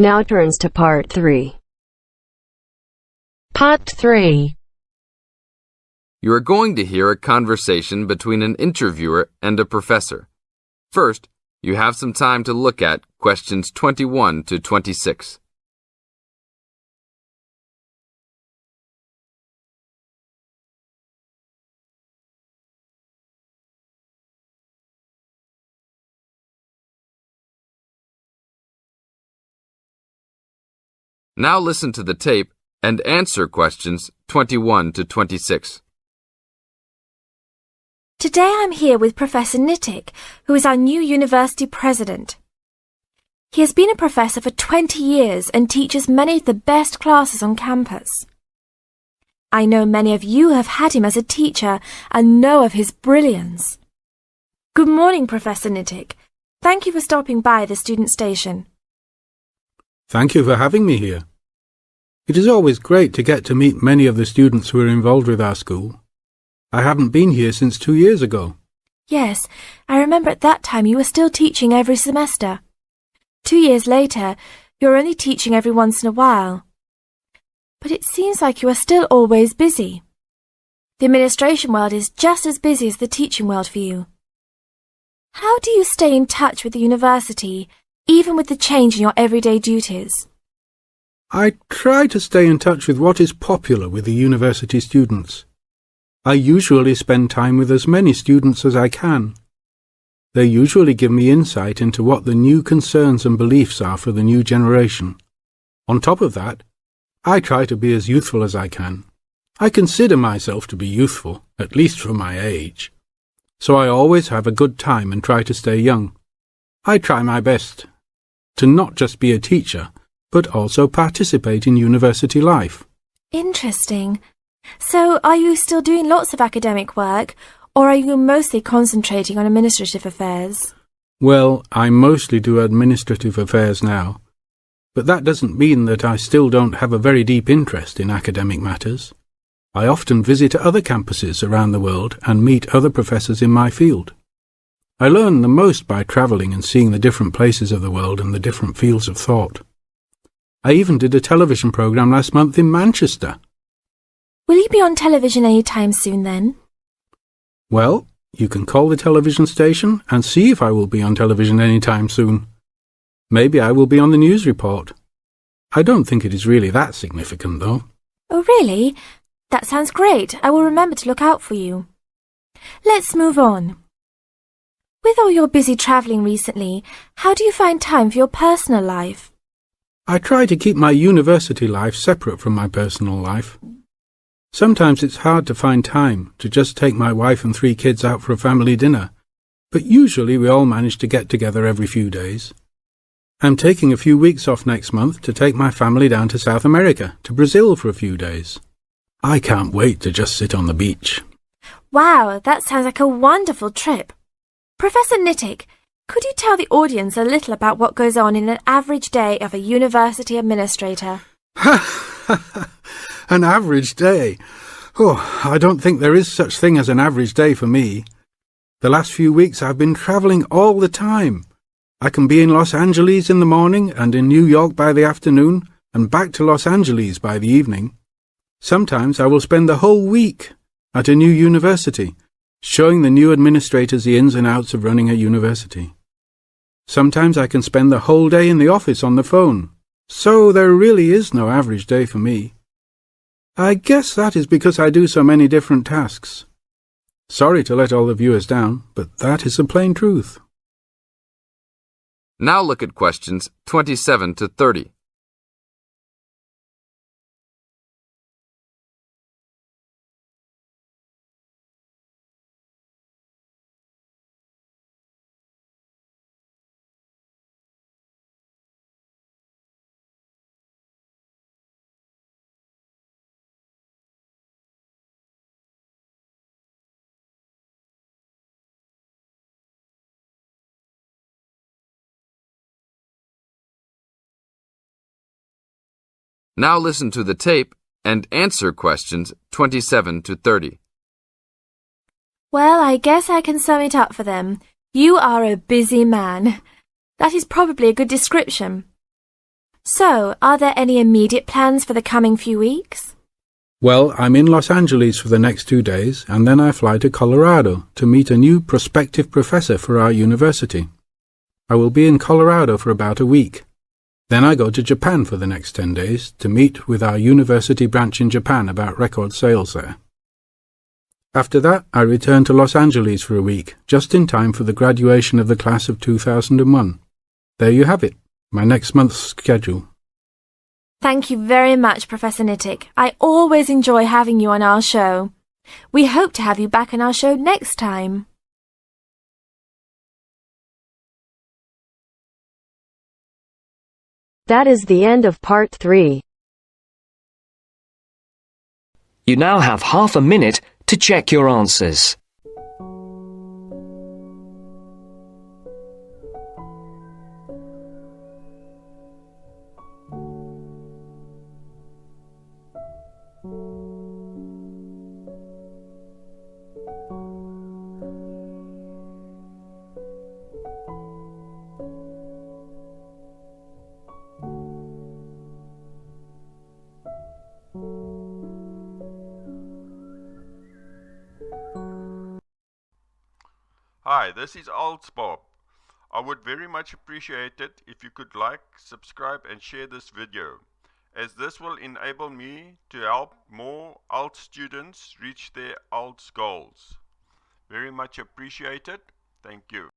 Now turns to Part 3. Part 3. You are going to hear a conversation between an interviewer and a professor. First, you have some time to look at questions 21 to 26. Now listen to the tape and answer questions 21 to 26. Today I'm here with Professor Nittick, who is our new university president. He has been a professor for 20 years and teaches many of the best classes on campus. I know many of you have had him as a teacher and know of his brilliance. Good morning, Professor Nittick. Thank you for stopping by the student station. Thank you for having me here. It is always great to get to meet many of the students who are involved with our school. I haven't been here since 2 years ago. Yes, I remember at that time you were still teaching every semester. 2 years later, you're only teaching every once in a while. But it seems like you are still always busy. The administration world is just as busy as the teaching world for you. How do you stay in touch with the university, even with the change in your everyday duties? I try to stay in touch with what is popular with the university students. I usually spend time with as many students as I can. They usually give me insight into what the new concerns and beliefs are for the new generation. On top of that, I try to be as youthful as I can. I consider myself to be youthful, at least for my age. So I always have a good time and try to stay young. I try my best to not just be a teacher, but also participate in university life. Interesting. So, are you still doing lots of academic work, or are you mostly concentrating on administrative affairs? Well, I mostly do administrative affairs now, but that doesn't mean that I still don't have a very deep interest in academic matters. I often visit other campuses around the world and meet other professors in my field. I learn the most by travelling and seeing the different places of the world and the different fields of thought. I even did a television programme last month in Manchester. Will you be on television any time soon then? Well, you can call the television station and see if I will be on television any time soon. Maybe I will be on the news report. I don't think it is really that significant, though. Oh, really? That sounds great. I will remember to look out for you. Let's move on. With all your busy travelling recently, how do you find time for your personal life? I try to keep my university life separate from my personal life. Sometimes it's hard to find time to just take my wife and 3 kids out for a family dinner, but usually we all manage to get together every few days. I'm taking a few weeks off next month to take my family down to South America, to Brazil for a few days. I can't wait to just sit on the beach. Wow, that sounds like a wonderful trip. Professor Nittick, could you tell the audience a little about what goes on in an average day of a university administrator? An average day? Oh, I don't think there is such thing as an average day for me. The last few weeks I've been travelling all the time. I can be in Los Angeles in the morning and in New York by the afternoon and back to Los Angeles by the evening. Sometimes I will spend the whole week at a new university, showing the new administrators the ins and outs of running a university. Sometimes I can spend the whole day in the office on the phone. So there really is no average day for me. I guess that is because I do so many different tasks. Sorry to let all the viewers down, but that is the plain truth. Now look at questions 27 to 30. Now listen to the tape and answer questions 27 to 30. Well, I guess I can sum it up for them. You are a busy man. That is probably a good description. So, are there any immediate plans for the coming few weeks? Well, I'm in Los Angeles for the next 2 days, and then I fly to Colorado to meet a new prospective professor for our university. I will be in Colorado for about a week. Then I go to Japan for the next 10 days to meet with our university branch in Japan about record sales there. After that, I return to Los Angeles for a week, just in time for the graduation of the class of 2001. There you have it, my next month's schedule. Thank you very much, Professor Nittick. I always enjoy having you on our show. We hope to have you back on our show next time. That is the end of part 3. You now have half a minute to check your answers. Hi, this is IELTS Bob. I would very much appreciate it if you could like, subscribe and share this video, as this will enable me to help more IELTS students reach their IELTS goals. Very much appreciated. Thank you.